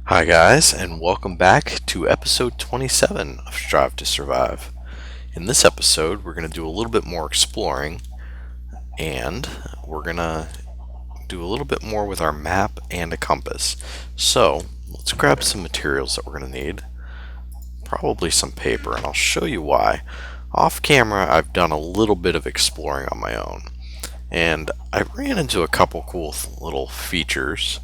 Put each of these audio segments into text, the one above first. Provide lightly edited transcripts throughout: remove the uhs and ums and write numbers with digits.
Hi, guys, and welcome back to episode 27 of Strive to Survive. In this episode, we're going to do a little bit more exploring, and we're going to do a little bit more with our map and a compass. So, let's grab some materials that we're going to need. Probably some paper, and I'll show you why. Off camera, I've done a little bit of exploring on my own, and I ran into a couple cool little features.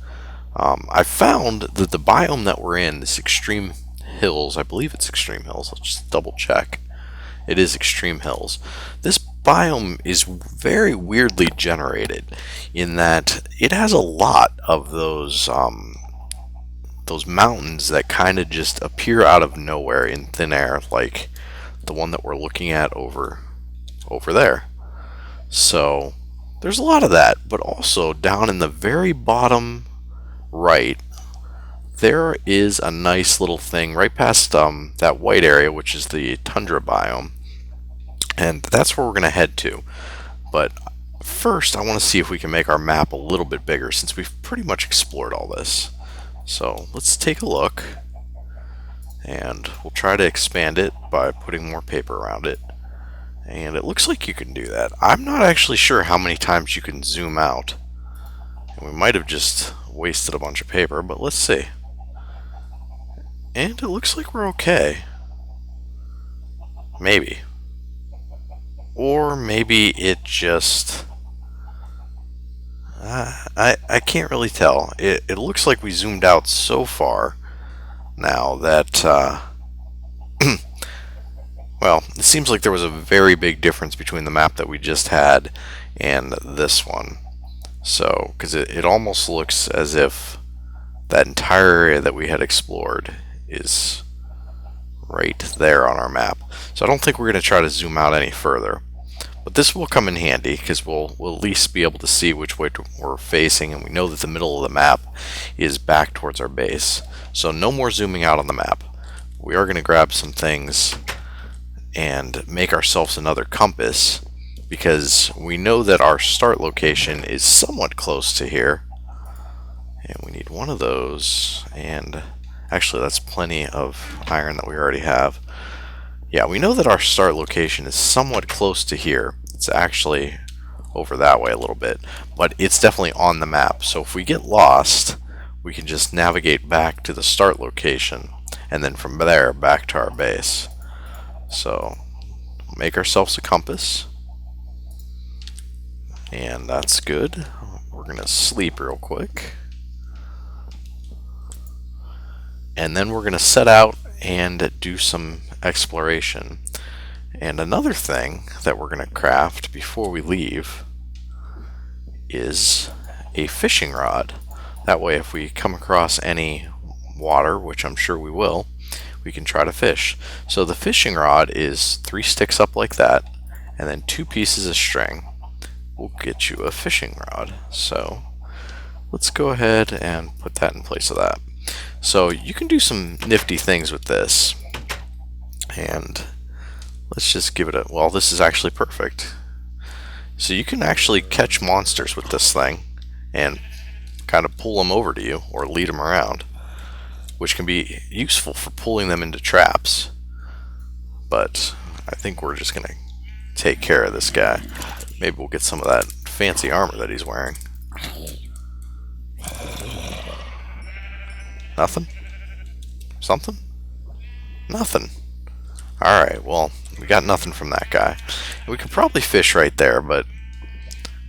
I found that the biome that we're in, this Extreme Hills, I believe it's Extreme Hills, let's just double check. It is Extreme Hills. This biome is very weirdly generated in that it has a lot of those mountains that kind of just appear out of nowhere in thin air, like the one that we're looking at over there. So there's a lot of that, but also down in the very bottom right, there is a nice little thing right past that white area, which is the tundra biome, and that's where we're going to head to. But first, I want to see if we can make our map a little bit bigger since we've pretty much explored all this. So let's take a look, and we'll try to expand it by putting more paper around it. And it looks like you can do that. I'm not actually sure how many times you can zoom out. And we might have just wasted a bunch of paper, but let's see. And it looks like we're okay. Maybe. Or maybe it just... I can't really tell. It looks like we zoomed out so far now that... well, it seems like there was a very big difference between the map that we just had and this one. So, because it almost looks as if that entire area that we had explored is right there on our map. So I don't think we're going to try to zoom out any further. But this will come in handy because we'll at least be able to see which way we're facing, and we know that the middle of the map is back towards our base. So no more zooming out on the map. We are going to grab some things and make ourselves another compass because we know that our start location is somewhat close to here. And we need one of those, and actually that's plenty of iron that we already have. Yeah, we know that our start location is somewhat close to here. It's actually over that way a little bit, but it's definitely on the map. So if we get lost, we can just navigate back to the start location, and then from there back to our base. So make ourselves a compass, and that's good. We're going to sleep real quick. And then we're going to set out and do some exploration. And another thing that we're going to craft before we leave is a fishing rod. That way if we come across any water, which I'm sure we will, we can try to fish. So the fishing rod is 3 sticks up like that, and then 2 pieces of string. We'll get you a fishing rod. So let's go ahead and put that in place of that. So you can do some nifty things with this, and let's just give it a, well, this is actually perfect. So you can actually catch monsters with this thing and kind of pull them over to you or lead them around, which can be useful for pulling them into traps. But I think we're just gonna take care of this guy. Maybe we'll get some of that fancy armor that he's wearing. Nothing? Something? Nothing. Alright, well, we got nothing from that guy. We could probably fish right there, but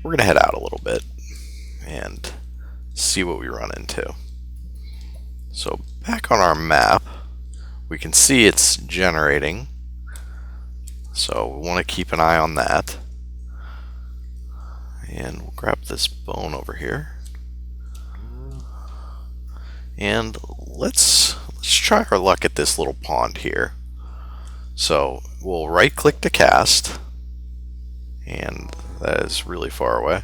we're going to head out a little bit and see what we run into. So back on our map, we can see it's generating. So we want to keep an eye on that. And we'll grab this bone over here. And let's try our luck at this little pond here. So we'll right click to cast, and that is really far away.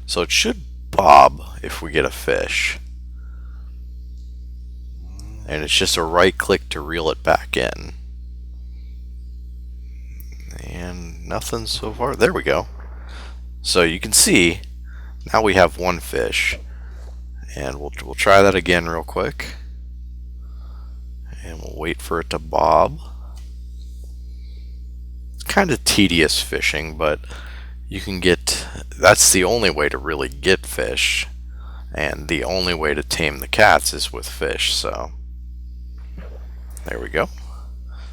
So it should bob if we get a fish. And it's just a right click to reel it back in. And nothing so far. There we go. So you can see now we have one fish. And we'll try that again real quick. And we'll wait for it to bob. It's kind of tedious fishing, but you can get, that's the only way to really get fish, and the only way to tame the cats is with fish. So there we go.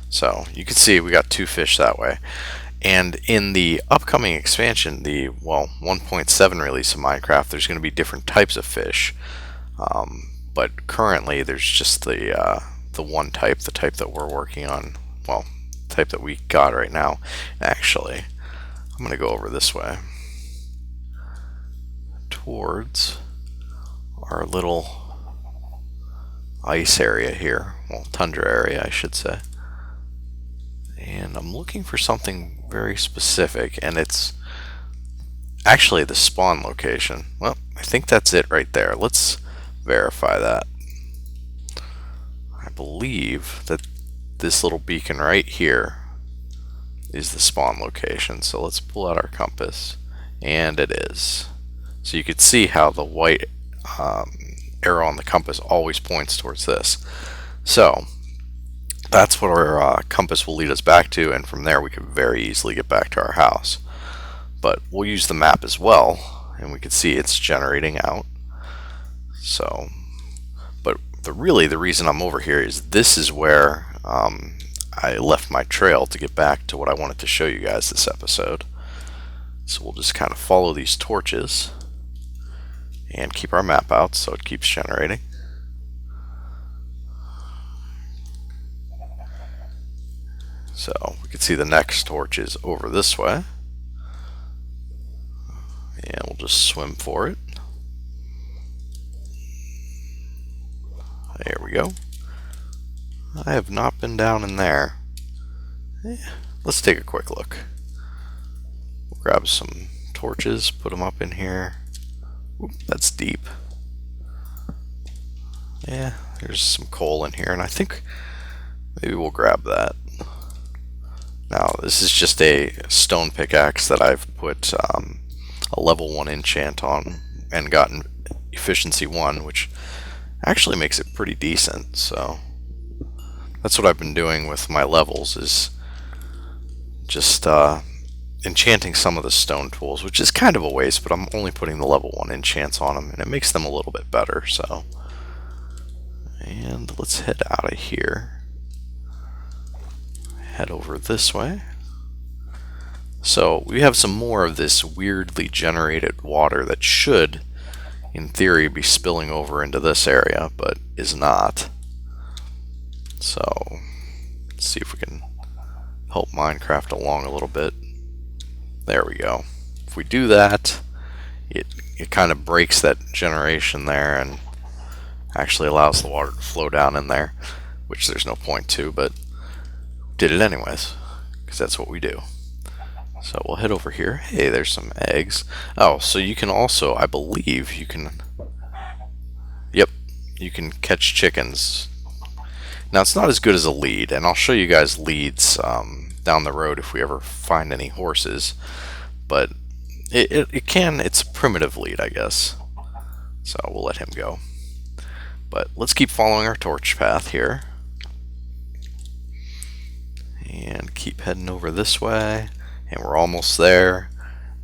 So you can see we got 2 fish that way. And in the upcoming expansion, the 1.7 release of Minecraft, there's going to be different types of fish. But currently there's just the one type, the type that we're working on, well, the type that we got right now. Actually, I'm going to go over this way towards our little ice area here, well, tundra area I should say. And I'm looking for something very specific, and it's actually the spawn location. Well, I think that's it right there. Let's verify that. I believe that this little beacon right here is the spawn location. So let's pull out our compass, and it is. So you can see how the white arrow on the compass always points towards this. So that's what our compass will lead us back to, and from there we can very easily get back to our house. But we'll use the map as well, and we can see it's generating out. So, but really the reason I'm over here is this is where I left my trail to get back to what I wanted to show you guys this episode. So we'll just kind of follow these torches and keep our map out so it keeps generating. So we can see the next torch is over this way, and we'll just swim for it. There we go. I have not been down in there. Let's take a quick look. We'll grab some torches, put them up in here. Oop, that's deep. Yeah, there's some coal in here, and I think maybe we'll grab that. Now, this is just a stone pickaxe that I've put a level 1 enchant on and gotten efficiency 1, which actually makes it pretty decent. So that's what I've been doing with my levels, is just enchanting some of the stone tools, which is kind of a waste, but I'm only putting the level 1 enchants on them, and it makes them a little bit better. So, and let's head out of here. Head over this way. So we have some more of this weirdly generated water that should, in theory, be spilling over into this area, but is not. So let's see if we can help Minecraft along a little bit. There we go. If we do that, it kind of breaks that generation there and actually allows the water to flow down in there, which there's no point to, but did it anyways, because that's what we do. So we'll head over here. Hey, there's some eggs. Oh, so you can also, I believe you can, yep, you can catch chickens. Now it's not as good as a lead, and I'll show you guys leads down the road if we ever find any horses, but it's a primitive lead, I guess. So we'll let him go. But let's keep following our torch path here. And keep heading over this way, and we're almost there.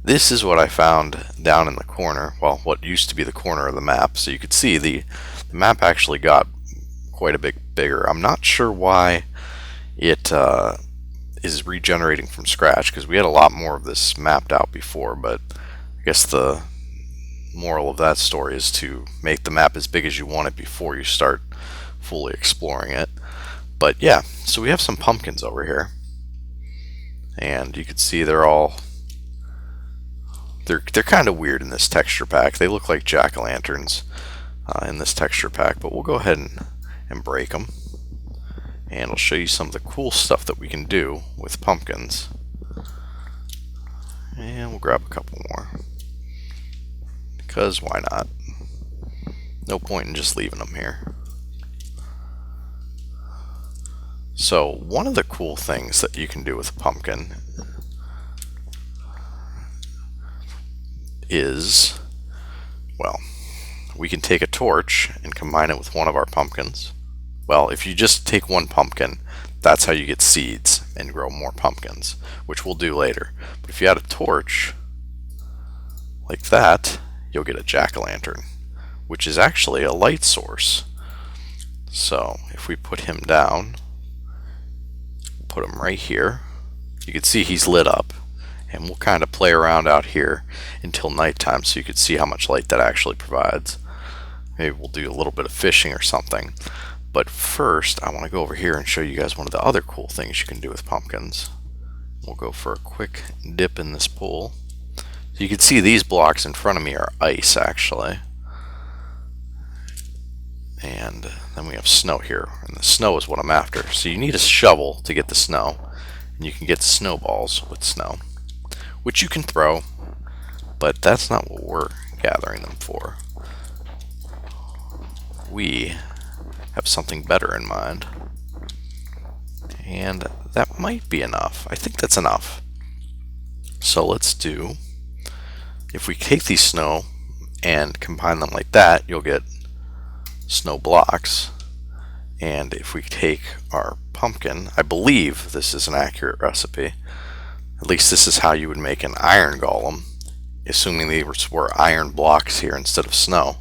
This is what I found down in the corner, well, what used to be the corner of the map. So you could see the map actually got quite a bit bigger. I'm not sure why it is regenerating from scratch, because we had a lot more of this mapped out before, but I guess the moral of that story is to make the map as big as you want it before you start fully exploring it. But yeah, so we have some pumpkins over here, and you can see they're kind of weird in this texture pack. They look like jack-o'-lanterns in this texture pack, but we'll go ahead and break them, and I'll show you some of the cool stuff that we can do with pumpkins. And we'll grab a couple more, because why not? No point in just leaving them here. So one of the cool things that you can do with a pumpkin is, well, we can take a torch and combine it with one of our pumpkins. Well, if you just take one pumpkin, that's how you get seeds and grow more pumpkins, which we'll do later. But if you add a torch like that, you'll get a jack-o'-lantern, which is actually a light source. So if we put him down, put him right here, you can see he's lit up. And we'll kind of play around out here until nighttime so you can see how much light that actually provides. Maybe we'll do a little bit of fishing or something. But first, I want to go over here and show you guys one of the other cool things you can do with pumpkins. We'll go for a quick dip in this pool. So you can see these blocks in front of me are ice, actually. And then we have snow here, and the snow is what I'm after. So you need a shovel to get the snow, and you can get snowballs with snow, which you can throw, but that's not what we're gathering them for. We have something better in mind, and that might be enough. I think that's enough. So let's do, if we take these snow and combine them like that, you'll get snow blocks. And if we take our pumpkin, I believe this is an accurate recipe. At least this is how you would make an iron golem, assuming these were iron blocks here instead of snow.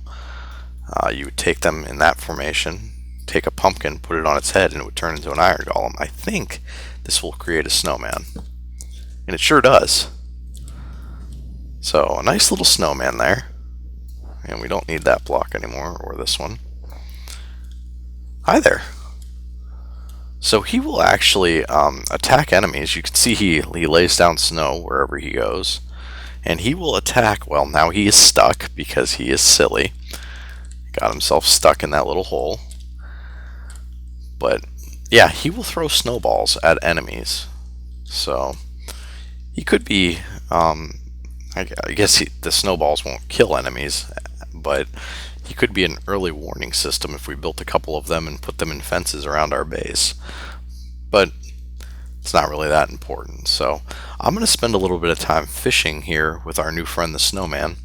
You would take them in that formation, take a pumpkin, put it on its head, and it would turn into an iron golem. I think this will create a snowman. And it sure does. So, a nice little snowman there. And we don't need that block anymore, or this one. Hi there. So he will actually attack enemies. You can see he lays down snow wherever he goes. And he will attack, well, now he is stuck because he is silly. Got himself stuck in that little hole. But, yeah, he will throw snowballs at enemies. So, he could be, I guess the snowballs won't kill enemies, but he could be an early warning system if we built a couple of them and put them in fences around our base. But it's not really that important. So I'm going to spend a little bit of time fishing here with our new friend the Snowman.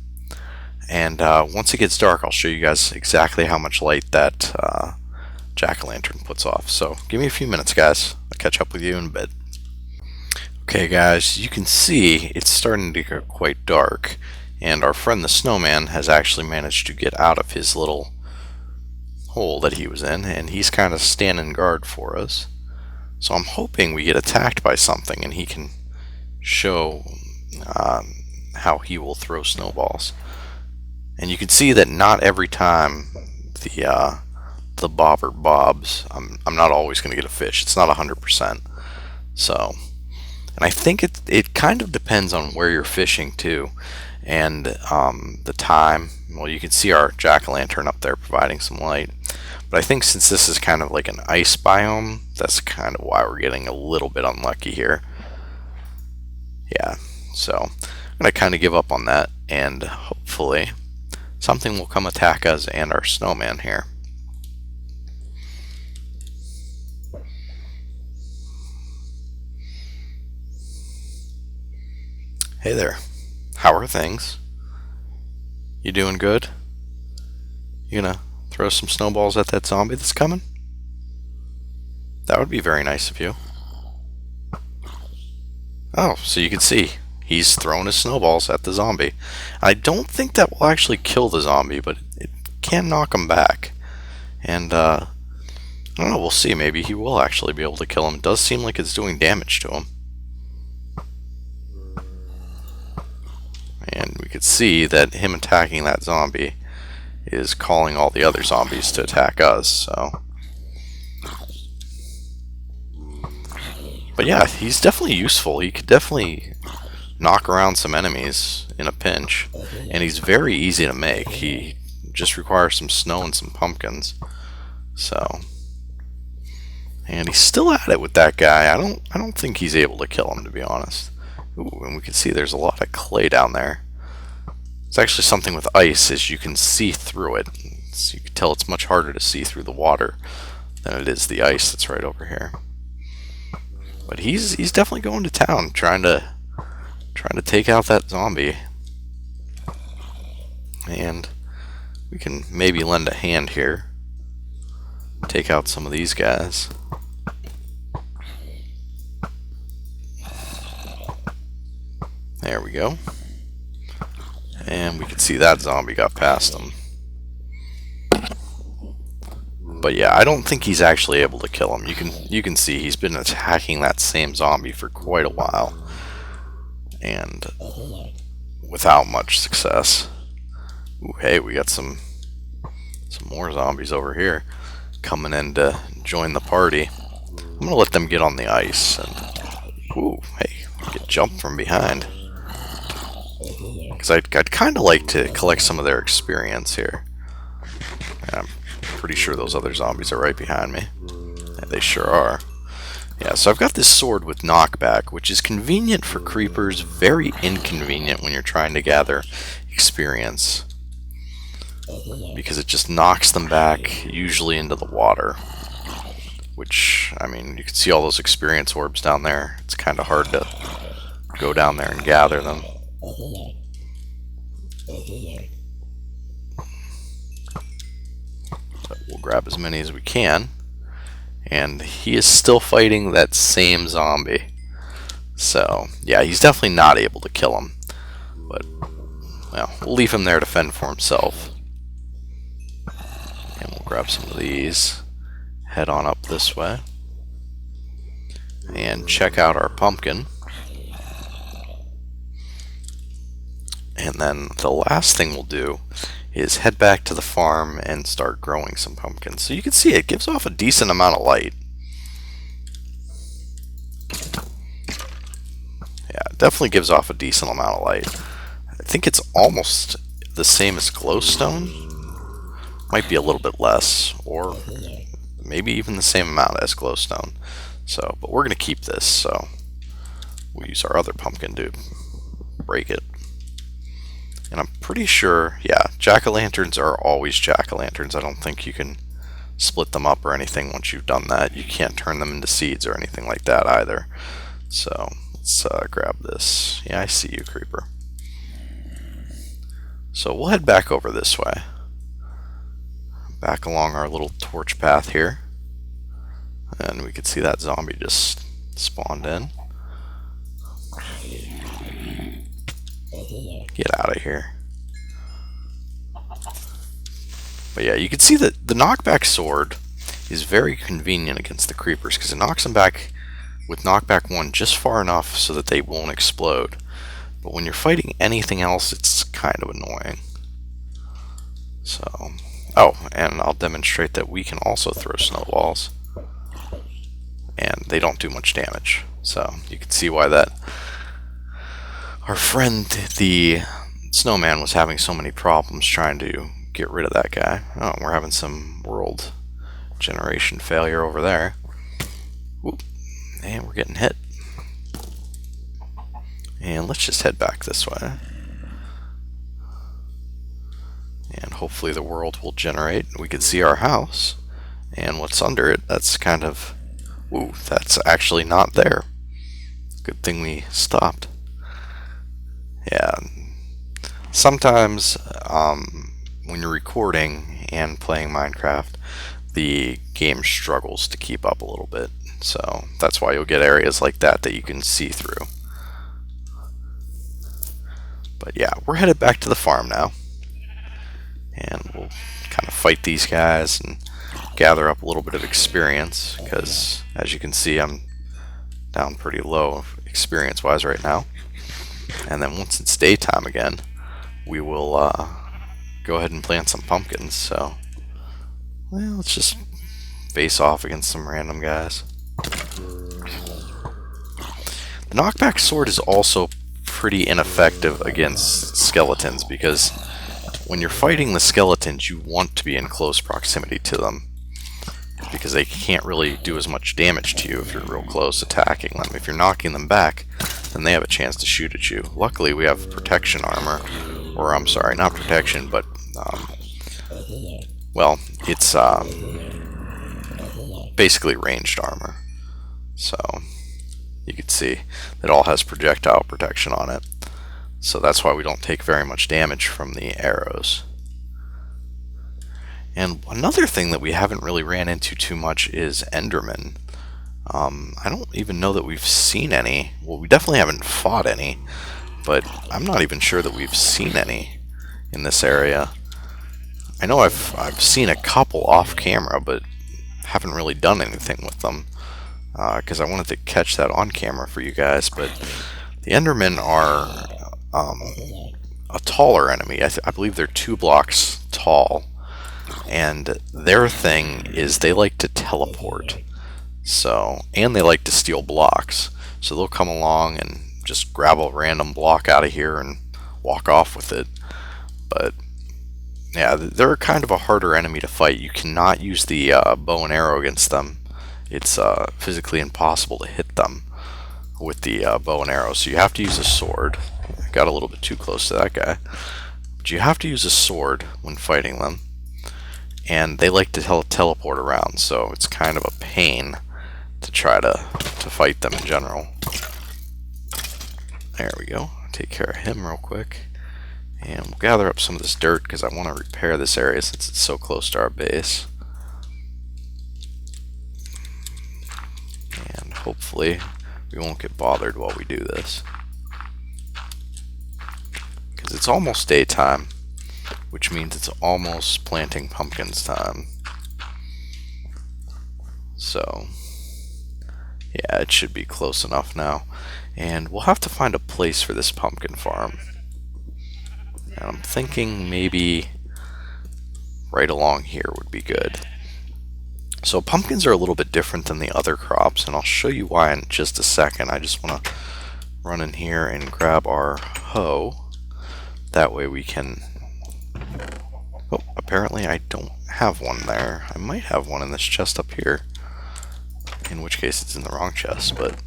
And once it gets dark, I'll show you guys exactly how much light that jack-o'-lantern puts off. So give me a few minutes, guys. I'll catch up with you in a bit. Okay, guys, you can see it's starting to get quite dark. And our friend the Snowman has actually managed to get out of his little hole that he was in, and he's kind of standing guard for us. So I'm hoping we get attacked by something and he can show how he will throw snowballs. And you can see that not every time the bobber bobs, I'm not always going to get a fish. It's not 100%. So, and I think it kind of depends on where you're fishing too. And the time, well, you can see our jack-o'-lantern up there providing some light. But I think since this is kind of like an ice biome, that's kind of why we're getting a little bit unlucky here. Yeah, so I'm going to kind of give up on that, and hopefully something will come attack us and our snowman here. Hey there. How are things? You doing good? You gonna throw some snowballs at that zombie that's coming? That would be very nice of you. Oh, so you can see he's throwing his snowballs at the zombie. I don't think that will actually kill the zombie, but it can knock him back. And I don't know, we'll see. Maybe he will actually be able to kill him. It does seem like it's doing damage to him. And we could see that him attacking that zombie is calling all the other zombies to attack us, so. But yeah, he's definitely useful. He could definitely knock around some enemies in a pinch. And he's very easy to make. He just requires some snow and some pumpkins. So. And he's still at it with that guy. I don't think he's able to kill him, to be honest. Ooh, and we can see there's a lot of clay down there. It's actually something with ice, is you can see through it. So you can tell it's much harder to see through the water than it is the ice that's right over here. But he's definitely going to town, trying to take out that zombie. And we can maybe lend a hand here. take out some of these guys. There we go. And we can see that zombie got past him. But yeah, I don't think he's actually able to kill him. You can see he's been attacking that same zombie for quite a while, and without much success. Ooh, hey, we got some more zombies over here coming in to join the party. I'm gonna let them get on the ice, and ooh, hey, get jumped from behind. Because I'd kind of like to collect some of their experience here. I'm pretty sure those other zombies are right behind me. Yeah, they sure are. Yeah, so I've got this sword with knockback, which is convenient for creepers, very inconvenient when you're trying to gather experience, because it just knocks them back, usually into the water. Which, I mean, you can see all those experience orbs down there. It's kind of hard to go down there and gather them. But we'll grab as many as we can. And he is still fighting that same zombie. So, yeah, he's definitely not able to kill him. But, well, we'll leave him there to fend for himself. And we'll grab some of these. Head on up this way. And check out our pumpkin. And then the last thing we'll do is head back to the farm and start growing some pumpkins. So you can see it gives off a decent amount of light. Yeah, it definitely gives off a decent amount of light. I think it's almost the same as glowstone. Might be a little bit less, or maybe even the same amount as glowstone. So, but we're going to keep this, so we'll use our other pumpkin to break it. And I'm pretty sure, yeah, jack-o'-lanterns are always jack-o'-lanterns. I don't think you can split them up or anything once you've done that. You can't turn them into seeds or anything like that either. So, let's grab this. Yeah, I see you, creeper. So, we'll head back over this way. Back along our little torch path here. And we can see that zombie just spawned in. Get out of here. But yeah, you can see that the knockback sword is very convenient against the creepers, because it knocks them back with knockback 1 just far enough so that they won't explode. But when you're fighting anything else, it's kind of annoying. So, oh, and I'll demonstrate that we can also throw snowballs. And they don't do much damage. So, you can see why that our friend, the Snowman, was having so many problems trying to get rid of that guy. Oh, we're having some world generation failure over there. Whoop. And we're getting hit. And let's just head back this way. And hopefully the world will generate. We can see our house. And what's under it, that's kind of... Ooh, that's actually not there. Good thing we stopped. Yeah, sometimes when you're recording and playing Minecraft, the game struggles to keep up a little bit. So that's why you'll get areas like that you can see through. But yeah, we're headed back to the farm now. And we'll kind of fight these guys and gather up a little bit of experience, because as you can see, I'm down pretty low experience-wise right now. And then once it's daytime again, we will go ahead and plant some pumpkins. So, well, let's just face off against some random guys. The knockback sword is also pretty ineffective against skeletons, because when you're fighting the skeletons, you want to be in close proximity to them, because they can't really do as much damage to you if you're real close attacking them. If you're knocking them back, then they have a chance to shoot at you. Luckily, we have protection armor, or I'm sorry, not protection, but well, it's basically ranged armor. So you can see it all has projectile protection on it. So that's why we don't take very much damage from the arrows. And another thing that we haven't really ran into too much is Endermen. I don't even know that we've seen any. Well, we definitely haven't fought any, but I'm not even sure that we've seen any in this area. I know I've seen a couple off camera, but haven't really done anything with them because I wanted to catch that on camera for you guys. But the Endermen are a taller enemy. I believe they're 2 blocks tall, and their thing is they like to teleport. So, and they like to steal blocks. So they'll come along and just grab a random block out of here and walk off with it. But yeah, they're kind of a harder enemy to fight. You cannot use the bow and arrow against them. It's physically impossible to hit them with the bow and arrow. So you have to use a sword. I got a little bit too close to that guy. But you have to use a sword when fighting them. And they like to teleport around, so it's kind of a pain to try to fight them in general. There we go. Take care of him real quick. And we'll gather up some of this dirt because I want to repair this area since it's so close to our base. And hopefully we won't get bothered while we do this. Because it's almost daytime, which means it's almost planting pumpkins time. So yeah, it should be close enough now. And we'll have to find a place for this pumpkin farm. And I'm thinking maybe right along here would be good. So pumpkins are a little bit different than the other crops, and I'll show you why in just a second. I just want to run in here and grab our hoe. That way we can... Oh, apparently I don't have one there. I might have one in this chest up here. In which case it's in the wrong chest, but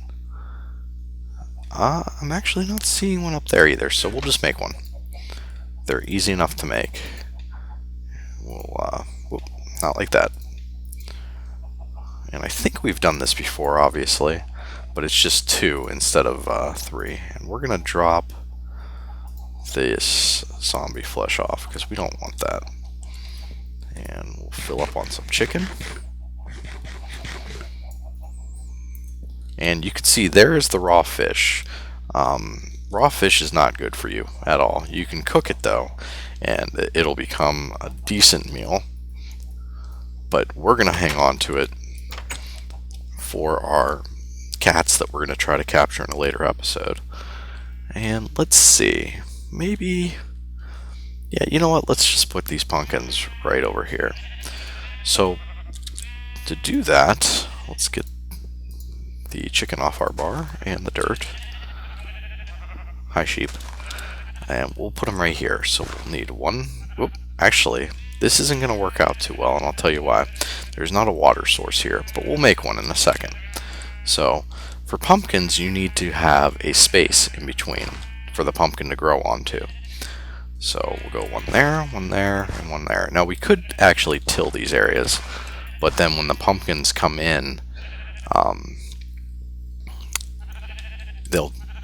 I'm actually not seeing one up there either, so we'll just make one. They're easy enough to make. We'll, whoop, not like that. And I think we've done this before, obviously, but it's just 2 instead of 3. And we're going to drop this zombie flesh off because we don't want that. And we'll fill up on some chicken. And you can see there is the raw fish. Raw fish is not good for you at all. You can cook it though, and it'll become a decent meal. But we're going to hang on to it for our cats that we're going to try to capture in a later episode. And let's see, maybe, yeah, you know what, let's just put these pumpkins right over here. So to do that, let's get the chicken off our bar and the dirt. Hi, sheep. And we'll put them right here. So we'll need one. Whoop, actually, this isn't going to work out too well, and I'll tell you why. There's not a water source here, but we'll make one in a second. So for pumpkins, you need to have a space in between for the pumpkin to grow onto. So we'll go one there, and one there. Now we could actually till these areas, but then when the pumpkins come in,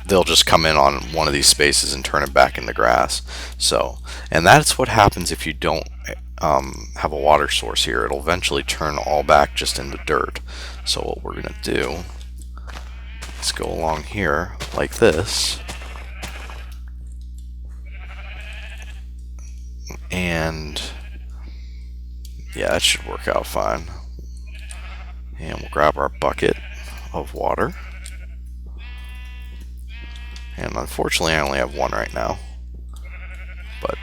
they'll just come in on one of these spaces and turn it back into grass. So, and that's what happens if you don't have a water source here. It'll eventually turn all back just into dirt. So what we're gonna do is go along here like this, and yeah, that should work out fine. And we'll grab our bucket of water. And unfortunately I only have one right now, but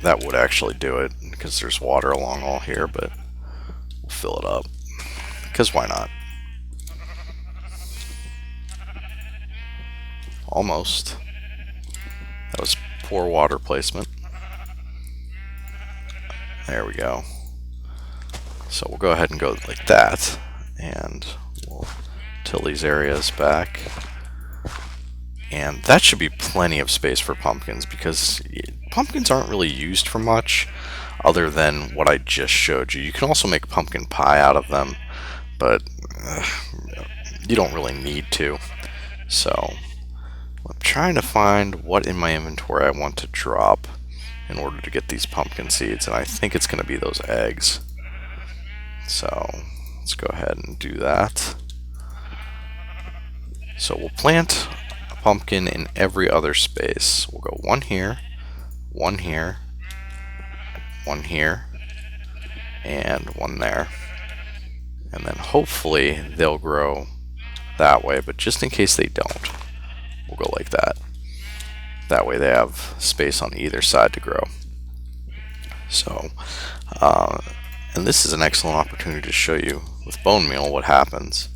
that would actually do it because there's water along all here, but we'll fill it up because why not? Almost. That was poor water placement. There we go. So we'll go ahead and go like that, and we'll till these areas back. And that should be plenty of space for pumpkins because pumpkins aren't really used for much other than what I just showed you. You can also make pumpkin pie out of them, but you don't really need to. So I'm trying to find what in my inventory I want to drop in order to get these pumpkin seeds, and I think it's going to be those eggs. So let's go ahead and do that. So we'll plant a pumpkin in every other space. We'll go one here, one here, one here, and one there. And then hopefully they'll grow that way, but just in case they don't, we'll go like that. That way they have space on either side to grow. So, and this is an excellent opportunity to show you with bone meal what happens.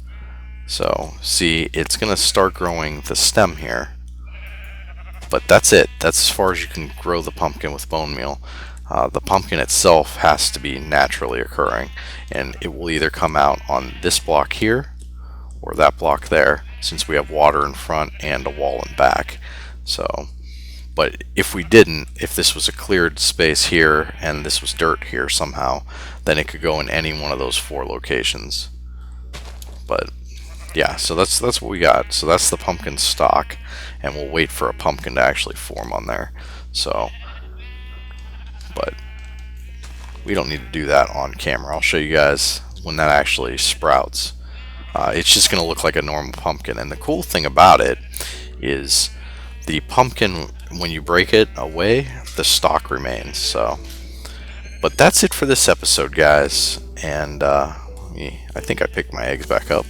So, see, it's going to start growing the stem here, but that's it. That's as far as you can grow the pumpkin with bone meal. The pumpkin itself has to be naturally occurring, and it will either come out on this block here or that block there, since we have water in front and a wall in back. So, but if we didn't, if this was a cleared space here and this was dirt here somehow, then it could go in any one of those 4 locations. But yeah, so that's what we got. So that's the pumpkin stock, and we'll wait for a pumpkin to actually form on there. So, but we don't need to do that on camera. I'll show you guys when that actually sprouts. It's just going to look like a normal pumpkin, and the cool thing about it is the pumpkin, when you break it away, the stalk remains. So, but that's it for this episode, guys, and I think I picked my eggs back up.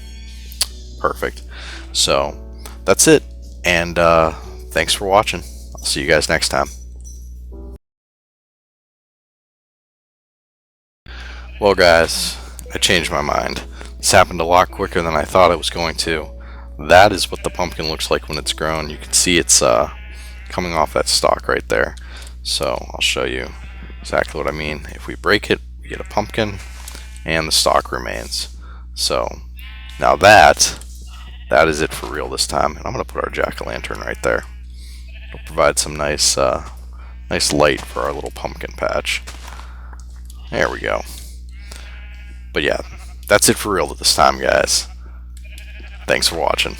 Perfect. So that's it, and thanks for watching. I'll see you guys next time. Well, guys, I changed my mind. This happened a lot quicker than I thought it was going to. That is what the pumpkin looks like when it's grown. You can see it's coming off that stalk right there. So I'll show you exactly what I mean. If we break it, we get a pumpkin, and the stalk remains. So now that is it for real this time. And I'm going to put our jack-o'-lantern right there. It'll provide some nice light for our little pumpkin patch. There we go. But yeah, that's it for real this time, guys. Thanks for watching.